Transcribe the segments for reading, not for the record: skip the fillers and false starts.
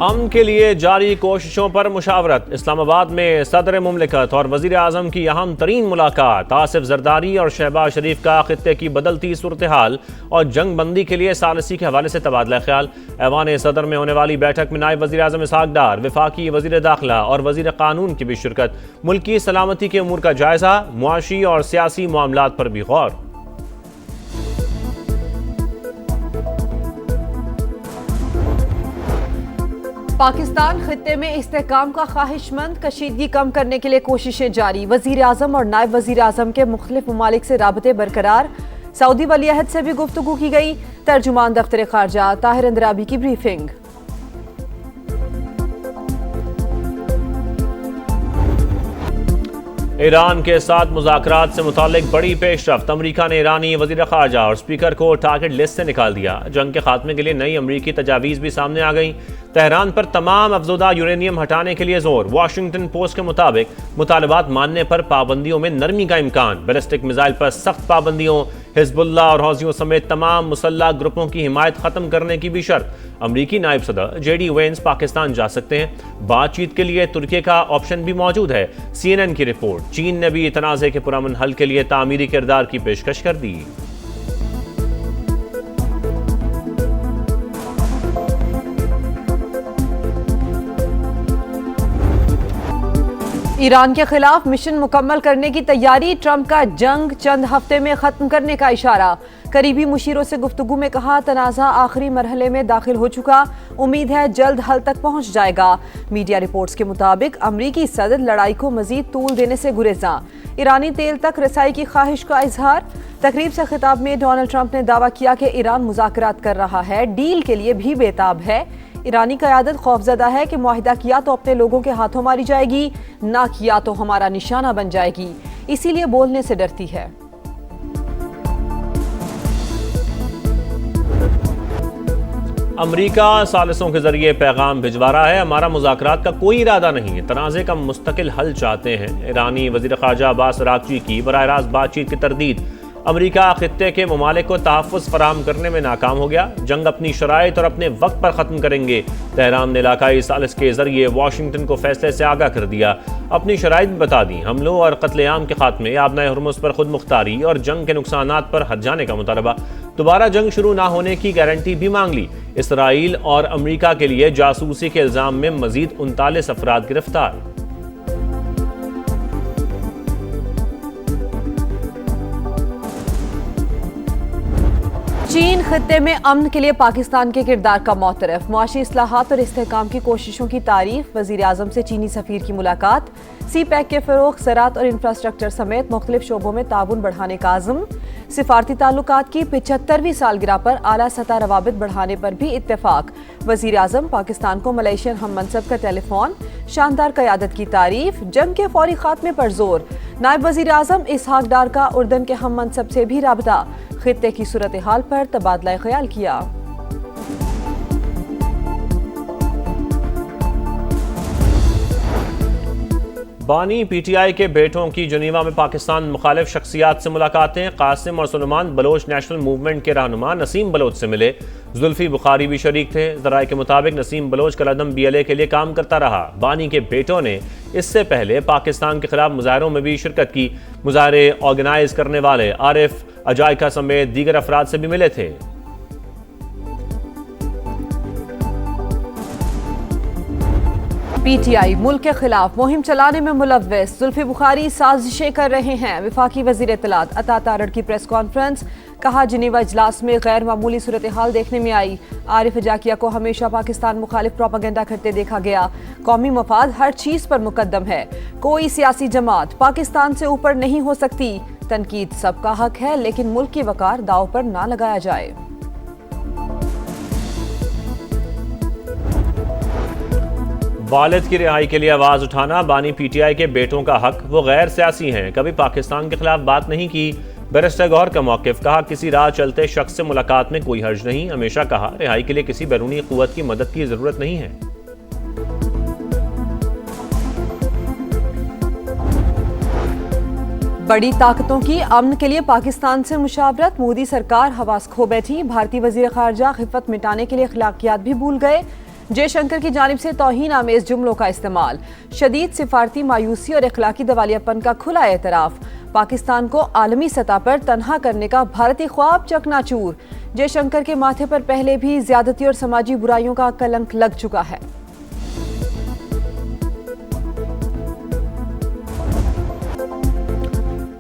अमन के लिए जारी कोशिशों पर मुशावरत। इस्लामाबाद में सदर मुमलिकत और वजीर आजम की अहम तरीन मुलाकात। आसिफ जरदारी और शहबाज शरीफ का खित्ते की बदलती सूरत हाल और जंग बंदी के लिए सालसी के हवाले से तबादला ख्याल। ऐवान सदर में होने वाली बैठक में नायब वजीर आजम इसहाक डार, वफाकी वजीर दाखिला और वजीर कानून की भी शिरकत। मुल्की सलामती के उमूर का जायजा, मुआशी और सियासी मामलात पर भी गौर। पाकिस्तान खित्ते में इस्तेहकाम का ख्वाहिशमंद, कशीदगी कम करने के लिए कोशिशें जारी। वजीर आजम और नायब वजीर आजम के मुख्तलिफ ममालिक से राबते बरकरार। सऊदी वली अहद से भी गुफ्तगू की गई। तर्जुमान दफ्तर खारजा ताहिर अंद्राबी की ब्रीफिंग। ईरान के साथ मुज़ाकरात से मुतालिक बड़ी पेशरफ्त। अमरीका ने ईरानी वज़ीर ख़ारजा और स्पीकर को टारगेट लिस्ट से निकाल दिया। जंग के खात्मे के लिए नई अमरीकी तजावीज़ भी सामने आ गई। तेहरान पर तमाम अफज़ोदा यूरेनियम हटाने के लिए जोर। वाशिंगटन पोस्ट के मुताबिक मुतालबात मानने पर पाबंदियों में नरमी का इम्कान। बैलिस्टिक मिसाइल पर सख्त पाबंदियों, हिजबुल्लाह और हौसियों समेत तमाम मुसल्लह ग्रुपों की हिमायत खत्म करने की भी शर्त। अमरीकी नायब सदर जेडी वेंस पाकिस्तान जा सकते हैं। बातचीत के लिए तुर्की का ऑप्शन भी मौजूद है। CNN की रिपोर्ट। चीन ने भी तनाज़े के पुरअमन हल के लिए तामीरी किरदार की पेशकश कर दी। ईरान के खिलाफ मिशन मुकम्मल करने की तैयारी। ट्रंप का जंग चंद हफ्ते में खत्म करने का इशारा। करीबी मुशीरों से गुफ्तगू में कहा, तनाज़ा आखिरी मरहले में दाखिल हो चुका, उम्मीद है जल्द हल तक पहुंच जाएगा। मीडिया रिपोर्ट्स के मुताबिक अमरीकी सदर लड़ाई को मजीद तूल देने से गुरेजा। ईरानी तेल तक रसाई की ख्वाहिश का इजहार। तकरीब से खिताब में डोनाल्ड ट्रंप ने दावा किया कि ईरान मुज़ाकरात कर रहा है, डील के लिए भी बेताब है। ईरानी क़यादत खौफजदा है कि मुआहिदा किया तो अपने लोगों के हाथों मारी जाएगी, ना किया तो हमारा निशाना बन जाएगी, इसीलिए बोलने से डरती है। अमरीका सालिसों के जरिए पैगाम भिजवा रहा है, हमारा मुज़ाकरात का कोई इरादा नहीं है, तनाज़े का मुस्तकिल हल चाहते हैं। ईरानी वज़ीर ख़ारजा अब्बास अराग़ची की बराह रास्त बातचीत की तरदीद। अमरीका खित्ते के ममालिक को तहफ़्फ़ुज़ फराहम करने में नाकाम हो गया। जंग अपनी शराइत और अपने वक्त पर ख़त्म करेंगे। तेहरान ने इलाकाई सालिस के जरिए वाशिंगटन को फैसले से आगाह कर दिया। अपनी शराइत भी बता दी। हमलों और कत्लेआम के खात्मे, आबनाए हुर्मुज़ पर खुद मुख्तारी और जंग के नुकसानात पर हट जाने का मुतालबा। दोबारा जंग शुरू ना होने की गारंटी भी मांग ली। इसराइल और अमरीका के लिए जासूसी के इल्ज़ाम में मजीद 39 अफराद गिरफ्तार। चीन खित्ते में अमन के लिए पाकिस्तान के किरदार का मोतरफ। मुआशी इस्लाहात और इस्तेहकाम की कोशिशों की तारीफ। वजीर आजम से चीनी सफीर की मुलाकात। CPEC के फ़रोग़, ज़राअत और इंफ्रास्ट्रक्चर समेत मुख्तलिफ शोबों में ताउन बढ़ाने का आज़म। सिफारती ताल्लुकात की 75वीं सालगिरह पर आला सतह रवाबित बढ़ाने पर भी इत्तेफाक। वजीर आजम पाकिस्तान को मलेशियन हम मनसब का टेलीफोन। शानदार क़यादत की तारीफ। जंग के फौरी खात्मे पर जोर। नायब वजीर आजम इसहाक डार का उर्दन के हम मनसब से भी राबता। खित्ते की सूरत हाल पर तबादला ख्याल किया। बानी PTI के बेटों की जनीवा में पाकिस्तान मुखालिफ शख्सियात से मुलाकातें। कासिम और सुलेमान बलोच नेशनल मूवमेंट के रहनुमा नसीम बलोच से मिले। जुल्फी बुखारी भी शरीक थे। ज़राए के मुताबिक नसीम बलोच कलअदम BLA के लिए काम करता रहा। बानी के बेटों ने इससे पहले पाकिस्तान के खिलाफ मुजाहरों में भी शिरकत की। मुजाहरे ऑर्गेनाइज करने वाले आरिफ अजायका समेत दीगर अफराद से भी मिले थे। PTI मुल्क के खिलाफ मुहिम चलाने में मुलव्वस। जुल्फी बुखारी साजिशें कर रहे हैं। वफाकी वजीर इत्तलात अता तारड़ की प्रेस कॉन्फ्रेंस। कहा, जिनेवा इजलास में गैर मामूली सूरत हाल देखने में आई। आरिफ अजाकिया को हमेशा पाकिस्तान मुखालिफ प्रोपेगेंडा करते देखा गया। कौमी मफाद हर चीज पर मुकद्दम है। कोई सियासी जमात पाकिस्तान से ऊपर नहीं हो सकती। तनकीद सबका हक है, लेकिन मुल्क की वकार दाव पर ना लगाया जाए। वालिद की रिहाई के लिए आवाज़ उठाना बानी PTI के बेटों का हक। वो गैर सियासी हैं, कभी पाकिस्तान के खिलाफ बात नहीं की। बैरिस्टर गौहर का मौक़िफ़। कहा, किसी राह चलते शख्स से मुलाकात में कोई हर्ज नहीं। हमेशा कहा, रिहाई के लिए किसी बैरूनी क़ुव्वत की मदद की ज़रूरत नहीं है। बड़ी ताकतों की अमन के लिए पाकिस्तान से मुशावरत। मोदी सरकार हवास खो बैठी। भारतीय वजीर खारजा खिफत मिटाने के लिए अखलाकियात भी भूल गए। जयशंकर की जानिब से तौहीन आमेज जुमलों का इस्तेमाल, शदीद सिफारती मायूसी और अखलाकी दिवालियापन का खुला एतराफ, पाकिस्तान को आलमी सतह पर तनहा करने का भारतीय ख्वाब चकनाचूर। जयशंकर के माथे पर पहले भी ज्यादती और समाजी बुराइयों का कलंक लग चुका है।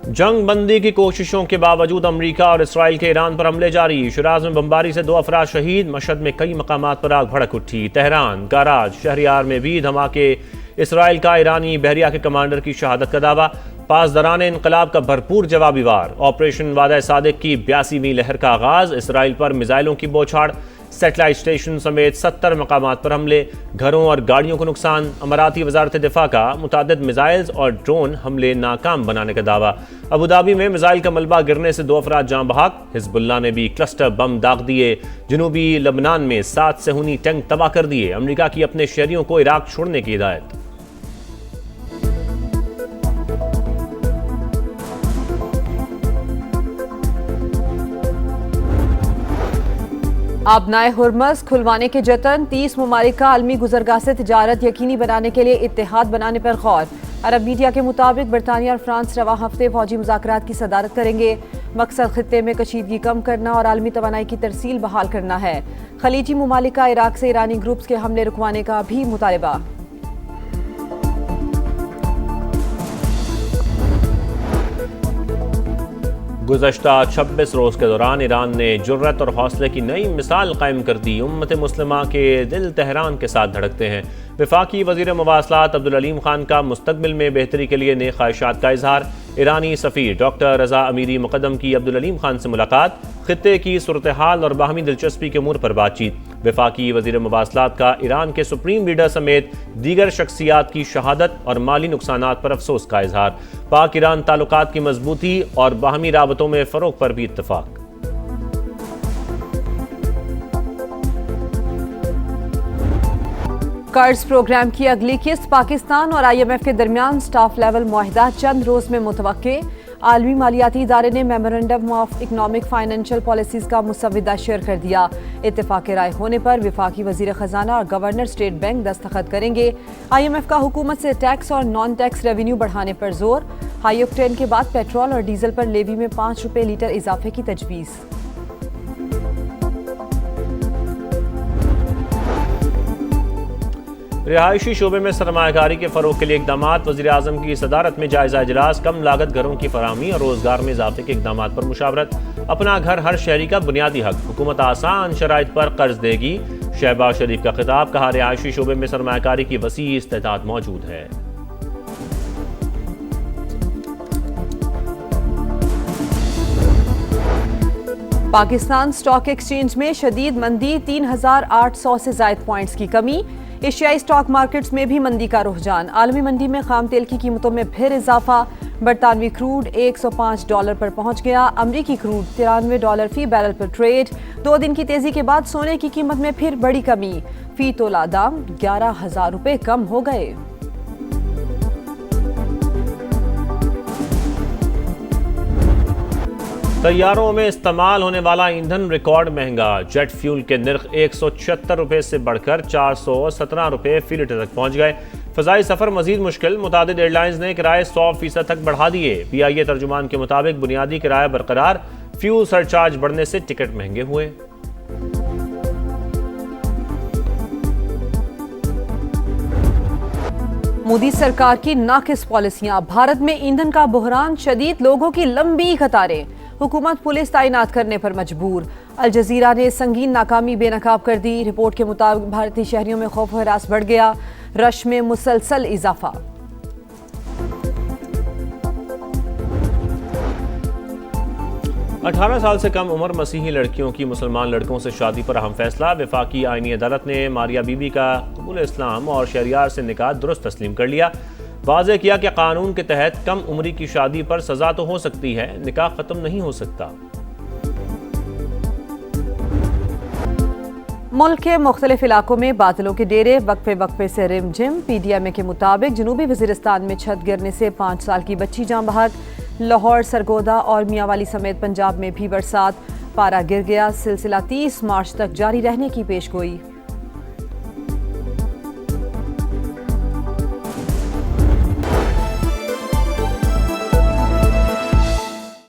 जंग बंदी की कोशिशों के बावजूद अमरीका और इसराइल के ईरान पर हमले जारी। शिराज में बमबारी से 2 अफराद शहीद, मशहद में कई मकामात पर आग भड़क उठी। तेहरान, कराज, शहरियार में भी धमाके। इसराइल का ईरानी बहरिया के कमांडर की शहादत का दावा। पासदारान इनकलाब का भरपूर जवाबी वार। ऑपरेशन वादा सादिक की 82वीं लहर का आगाज। इसराइल पर मिसाइलों की बौछार। सैटेलाइट स्टेशन समेत 70 मकामात पर हमले, घरों और गाड़ियों को नुकसान। अमाराती वजारत दिफा का मुतादिद मिसाइल्स और ड्रोन हमले नाकाम बनाने का दावा। अबूधाबी में मिसाइल का मलबा गिरने से 2 अफराद जान बहक। हिजबुल्लाह ने भी क्लस्टर बम दाग दिए। जनूबी लबनान में 7 सेहूनी टैंक तबाह कर दिए। अमरीका की अपने शहरियों को इराक छोड़ने की हिदायत। आबनाए हुर्मस खुलवाने के जतन, 30 ममालिक का आलमी गुजरगाह से तिजारत यकीनी बनाने के लिए इत्तेहाद बनाने पर गौर। अरब मीडिया के मुताबिक बरतानिया और फ्रांस रवा हफ्ते फौजी मुज़ाकरात की सदारत करेंगे। मकसद खित्ते में कशीदगी कम करना और आलमी तवानाई की तरसील बहाल करना है। खलीजी ममालिक का इराक से ईरानी ग्रुप्स के हमले रुकवाने का भी मुतालबा। गुज़श्ता 26 रोज़ के दौरान ईरान ने जुर्रत और हौसले की नई मिसाल कायम कर दी। उम्मत मुस्लिमा के दिल तेहरान के साथ धड़कते हैं। वफाकी वज़ीर मवासलात अब्दुल अलीम खान का मुस्तकबिल में बेहतरी के लिए नेक ख्वाहिशात का इजहार। ईरानी सफ़ीर डॉक्टर रज़ा अमीरी मुक़द्दम की अब्दुल अलीम खान से मुलाकात। खित्ते की सूरत हाल और बाहमी दिलचस्पी के उमूर पर बातचीत। वफाकी वज़ीर मवासलात का ईरान के सुप्रीम लीडर समेत दीगर शख्सियात की शहादत और माली नुकसानात पर अफसोस का इजहार। पाक ईरान ताल्लुकात की मजबूती और बाहमी राबतों में फ़रोग पर भी इत्तफाक। कर्ज प्रोग्राम की अगली किस्त पाकिस्तान और IMF के दरमियान स्टाफ लेवल मुआहिदा चंद रोज में मुतवक्के। आलमी मालियाती इदारे ने memorandum of economic financial policies का मुसविदा शेयर कर दिया। इत्तेफाक राय होने पर वफाकी वजीर खजाना और गवर्नर स्टेट बैंक दस्तखत करेंगे। IMF का हुकूमत से टैक्स और नॉन टैक्स रेवेन्यू बढ़ाने पर जोर। हाई ऑक्टेन के बाद पेट्रोल और डीजल पर लेवी में 5 रुपये लीटर इजाफे की तजवीज़। रिहायशी शोबे में सरमायाकारी के फरोग के लिए इकदाम। वज़ीर आज़म की सदारत में जायजा इजलास। कम लागत घरों की फराहमी और रोजगार में इजाफे के इकदाम पर मुशावरत। अपना घर हर शहरी का बुनियादी हक, हुकूमत आसान शराइत पर कर्ज देगी। शहबाज शरीफ का खिताब। कहा रिहायशी शोबे में सरमायाकारी की वसी इस्तेताद मौजूद है। पाकिस्तान स्टॉक एक्सचेंज में शदीद मंदी, 3800 से जायद पॉइंट्स की कमी। एशियाई स्टॉक मार्केट्स में भी मंदी का रुझान। आलमी मंडी में खाम तेल की कीमतों में फिर इजाफा। बरतानवी क्रूड $105 पर पहुंच गया। अमरीकी क्रूड $93 फी बैरल पर ट्रेड। 2 दिन की तेजी के बाद सोने की कीमत में फिर बड़ी कमी। फी तोला दाम 11,000 रुपए कम हो गए। तैयारों में इस्तेमाल होने वाला ईंधन रिकॉर्ड महंगा। जेट फ्यूल के निर्ख 176 रुपये से बढ़कर 417 रुपये फी लीटर तक पहुंच गए। फ़ज़ाई सफ़र मजीद मुश्किल। मुतादिद एयरलाइंस ने किराए 100% तक बढ़ा दिए। PIA तर्जुमान के मुताबिक बुनियादी किराया बरकरार, फ्यूल सरचार्ज बढ़ने से टिकट महंगे हुए। मोदी सरकार की नाकिस पॉलिसियां। भारत में ईंधन का बुहरान शदीद, लोगों की लंबी कतारें। हुकूमत पुलिस तैनात करने पर मजबूर। अल जजीरा ने संगीन नाकामी बेनकाब कर दी। रिपोर्ट के मुताबिक भारतीय शहरियों में खौफ हरास बढ़ गया। रश में मुसलसल इजाफा। अठारह साल से कम उम्र मसीही लड़कियों की मुसलमान लड़कों से शादी पर अहम फैसला। वफाकी आईनी अदालत ने मारिया बीबी का कबूल इस्लाम और शहरियार से निकाह दुरुस्त तस्लीम कर लिया। वाज़ेह किया कि कानून के तहत कम उम्री की शादी पर सजा तो हो सकती है, निकाह खत्म नहीं हो सकता। मुल्क के मुख्तलिफ इलाकों में बादलों के डेरे, वक्फे वक्फे से रिमझिम। PDMA के मुताबिक जनूबी वजीरिस्तान में छत गिरने से 5 साल की बच्ची जान बहक। लाहौर, सरगोदा और मियांवाली समेत पंजाब में भी बरसात। पारा गिर गया। सिलसिला 30 मार्च तक जारी रहने की पेशगोई।